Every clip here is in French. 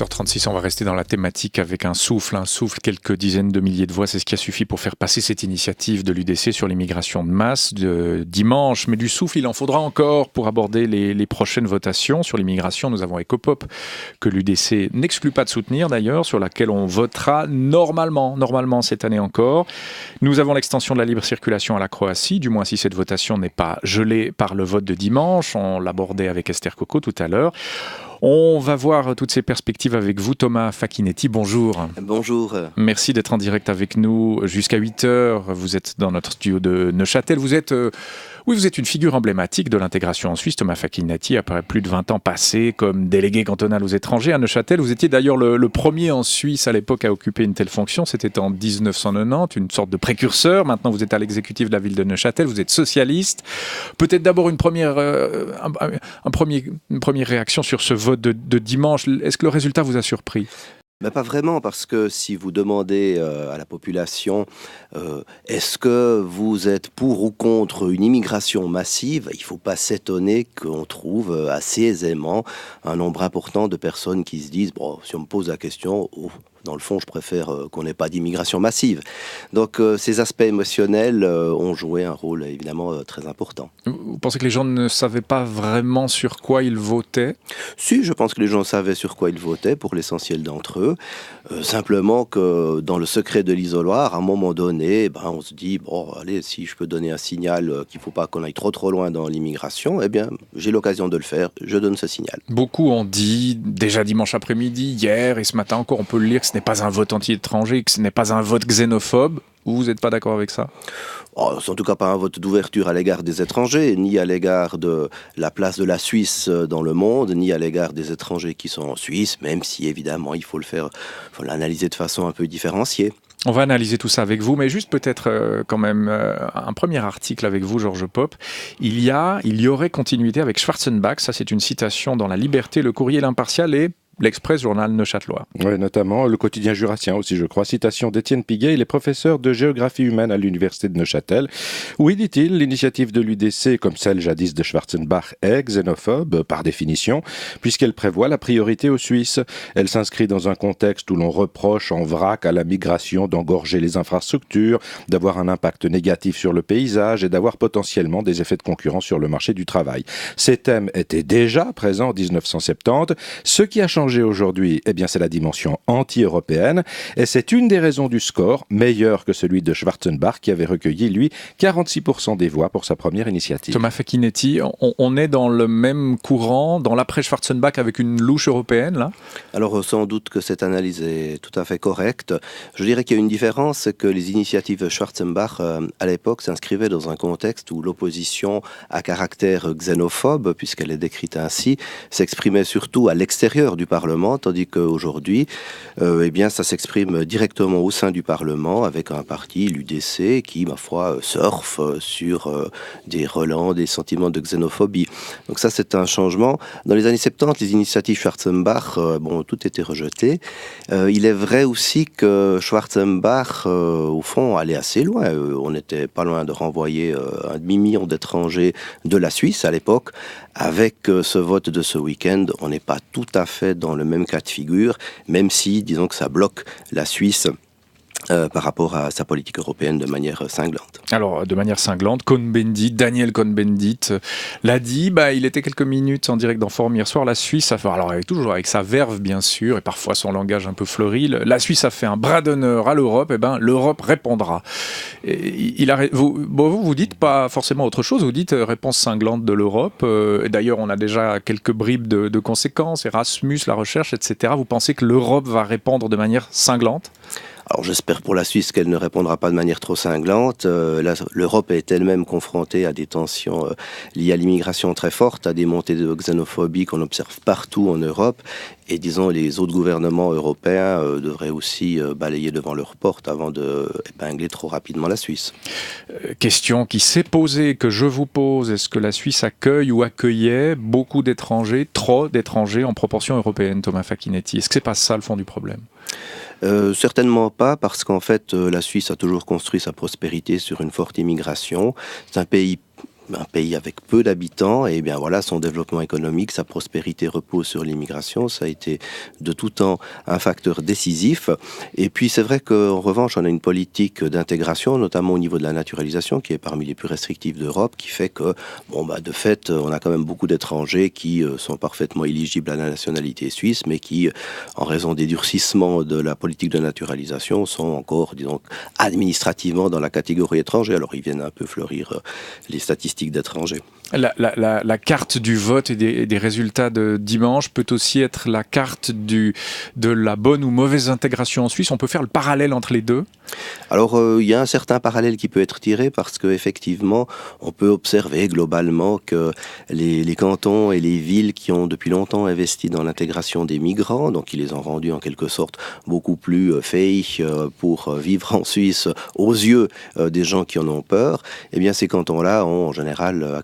7h36, on va rester dans la thématique avec un souffle, quelques dizaines de milliers de voix. C'est ce qui a suffi pour faire passer cette initiative de l'UDC sur l'immigration de masse de dimanche. Mais du souffle, il en faudra encore pour aborder les prochaines votations. Sur l'immigration, nous avons Ecopop, que l'UDC n'exclut pas de soutenir d'ailleurs, sur laquelle on votera normalement cette année encore. Nous avons l'extension de la libre circulation à la Croatie, du moins si cette votation n'est pas gelée par le vote de dimanche. On l'abordait avec Esther Coco tout à l'heure. On va voir toutes ces perspectives avec vous, Thomas Facchinetti. Bonjour. Bonjour. Merci d'être en direct avec nous jusqu'à 8h. Vous êtes dans notre studio de Neuchâtel. Vous êtes une figure emblématique de l'intégration en Suisse, Thomas Facchinetti, après plus de 20 ans passés comme délégué cantonal aux étrangers à Neuchâtel. Vous étiez d'ailleurs le premier en Suisse à l'époque à occuper une telle fonction. C'était en 1990, une sorte de précurseur. Maintenant, vous êtes à l'exécutif de la ville de Neuchâtel. Vous êtes socialiste. Peut-être d'abord une première réaction sur ce vote de dimanche. Est-ce que le résultat vous a surpris ? Ben pas vraiment, parce que si vous demandez à la population est-ce que vous êtes pour ou contre une immigration massive, il ne faut pas s'étonner qu'on trouve assez aisément un nombre important de personnes qui se disent bon, si on me pose la question, dans le fond, je préfère qu'on n'ait pas d'immigration massive. Donc, ces aspects émotionnels ont joué un rôle évidemment très important. Vous pensez que les gens ne savaient pas vraiment sur quoi ils votaient ? Si, je pense que les gens savaient sur quoi ils votaient, pour l'essentiel d'entre eux. Simplement que dans le secret de l'isoloir, à un moment donné, on se dit, bon, allez, si je peux donner un signal qu'il ne faut pas qu'on aille trop loin dans l'immigration, eh bien, j'ai l'occasion de le faire, je donne ce signal. Beaucoup ont dit, déjà dimanche après-midi, hier et ce matin encore, on peut le lire, que ce n'est pas un vote anti-étranger, que ce n'est pas un vote xénophobe. Vous n'êtes pas d'accord avec ça ? C'est en tout cas pas un vote d'ouverture à l'égard des étrangers, ni à l'égard de la place de la Suisse dans le monde, ni à l'égard des étrangers qui sont en Suisse, même si évidemment il faut l'analyser de façon un peu différenciée. On va analyser tout ça avec vous, mais juste peut-être quand même un premier article avec vous, Georges Pop. Il y aurait continuité avec Schwarzenbach, ça c'est une citation dans La Liberté, Le Courrier, L'Impartial et l'Express, journal neuchâtelois. Oui, notamment le quotidien jurassien aussi, je crois. Citation d'Étienne Piguet, il est professeur de géographie humaine à l'université de Neuchâtel. Oui, dit-il, l'initiative de l'UDC, comme celle jadis de Schwarzenbach, est xénophobe, par définition, puisqu'elle prévoit la priorité aux Suisses. Elle s'inscrit dans un contexte où l'on reproche en vrac à la migration d'engorger les infrastructures, d'avoir un impact négatif sur le paysage et d'avoir potentiellement des effets de concurrence sur le marché du travail. Ces thèmes étaient déjà présents en 1970. Ce qui a changé aujourd'hui, c'est la dimension anti-européenne et c'est une des raisons du score, meilleur que celui de Schwarzenbach qui avait recueilli, lui, 46% des voix pour sa première initiative. Thomas Facchinetti, on est dans le même courant, dans l'après-Schwarzenbach avec une louche européenne, là ? Alors, sans doute que cette analyse est tout à fait correcte. Je dirais qu'il y a une différence, c'est que les initiatives de Schwarzenbach, à l'époque, s'inscrivaient dans un contexte où l'opposition à caractère xénophobe, puisqu'elle est décrite ainsi, s'exprimait surtout à l'extérieur du Parlement, tandis qu'aujourd'hui, ça s'exprime directement au sein du Parlement avec un parti, l'UDC, qui, ma foi, surfe sur des relents, des sentiments de xénophobie. Donc ça, c'est un changement. Dans les années 70, les initiatives Schwarzenbach, tout était rejeté. Il est vrai aussi que Schwarzenbach, au fond, allait assez loin. On n'était pas loin de renvoyer un demi-million d'étrangers de la Suisse à l'époque. Avec ce vote de ce week-end, on n'est pas tout à fait dans le même cas de figure, même si, disons que ça bloque la Suisse par rapport à sa politique européenne de manière cinglante. Alors, de manière cinglante, Daniel Cohn-Bendit l'a dit, il était quelques minutes en direct dans Forum hier soir, la Suisse a fait, alors toujours avec sa verve bien sûr, et parfois son langage un peu fleuri, la Suisse a fait un bras d'honneur à l'Europe, l'Europe répondra. Et vous dites pas forcément autre chose, vous dites réponse cinglante de l'Europe, d'ailleurs on a déjà quelques bribes de conséquences, Erasmus, la recherche, etc. Vous pensez que l'Europe va répondre de manière cinglante ? Alors j'espère pour la Suisse qu'elle ne répondra pas de manière trop cinglante. L'Europe est elle-même confrontée à des tensions liées à l'immigration très fortes, à des montées de xénophobie qu'on observe partout en Europe. Et disons, les autres gouvernements européens devraient aussi balayer devant leur porte avant de épingler trop rapidement la Suisse. Question qui s'est posée, que je vous pose. Est-ce que la Suisse accueille ou accueillait beaucoup d'étrangers, trop d'étrangers en proportion européenne, Thomas Facchinetti ? Est-ce que c'est pas ça le fond du problème ? Certainement pas, parce qu'en fait, la Suisse a toujours construit sa prospérité sur une forte immigration. C'est un pays un pays avec peu d'habitants, et bien voilà, son développement économique, sa prospérité repose sur l'immigration. Ça a été de tout temps un facteur décisif. Et puis c'est vrai qu'en revanche, on a une politique d'intégration, notamment au niveau de la naturalisation, qui est parmi les plus restrictives d'Europe, qui fait que, de fait, on a quand même beaucoup d'étrangers qui sont parfaitement éligibles à la nationalité suisse, mais qui, en raison des durcissements de la politique de naturalisation, sont encore, disons, administrativement dans la catégorie étranger. Alors ils viennent un peu fleurir les statistiques d'étrangers. La carte du vote et des résultats de dimanche peut aussi être la carte de la bonne ou mauvaise intégration en Suisse. On peut faire le parallèle entre les deux? Alors, il y a un certain parallèle qui peut être tiré parce qu'effectivement, on peut observer globalement que les cantons et les villes qui ont depuis longtemps investi dans l'intégration des migrants, donc qui les ont rendus en quelque sorte beaucoup plus fähig pour vivre en Suisse aux yeux des gens qui en ont peur, eh bien ces cantons-là ont en général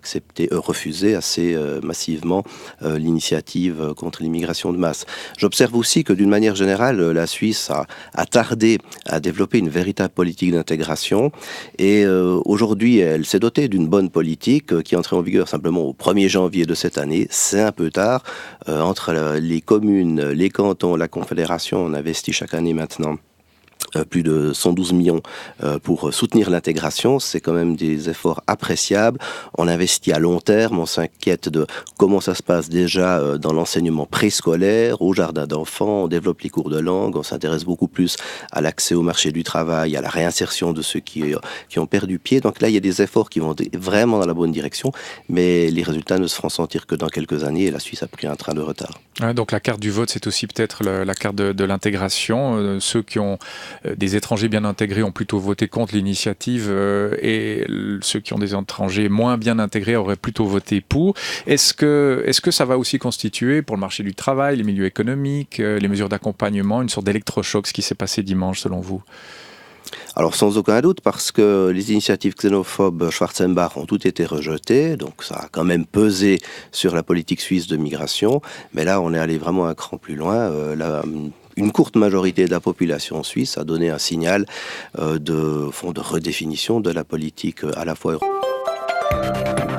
refusé assez massivement l'initiative contre l'immigration de masse. J'observe aussi que d'une manière générale, la Suisse a tardé à développer une véritable politique d'intégration et aujourd'hui, elle s'est dotée d'une bonne politique qui est entrée en vigueur simplement au 1er janvier de cette année. C'est un peu tard. Entre les communes, les cantons, la Confédération, on investit chaque année maintenant plus de 112 millions pour soutenir l'intégration. C'est quand même des efforts appréciables. On investit à long terme, on s'inquiète de comment ça se passe déjà dans l'enseignement préscolaire, au jardin d'enfants, on développe les cours de langue, on s'intéresse beaucoup plus à l'accès au marché du travail, à la réinsertion de ceux qui ont perdu pied. Donc là, il y a des efforts qui vont vraiment dans la bonne direction, mais les résultats ne se feront sentir que dans quelques années et la Suisse a pris un train de retard. Donc la carte du vote, c'est aussi peut-être la carte de l'intégration. Ceux qui ont des étrangers bien intégrés ont plutôt voté contre l'initiative et ceux qui ont des étrangers moins bien intégrés auraient plutôt voté pour. Est-ce que ça va aussi constituer pour le marché du travail, les milieux économiques, les mesures d'accompagnement, une sorte d'électrochoc, ce qui s'est passé dimanche selon vous? Alors sans aucun doute, parce que les initiatives xénophobes Schwarzenbach ont toutes été rejetées, donc ça a quand même pesé sur la politique suisse de migration, mais là on est allé vraiment un cran plus loin. Une courte majorité de la population suisse a donné un signal de redéfinition de la politique à la fois européenne.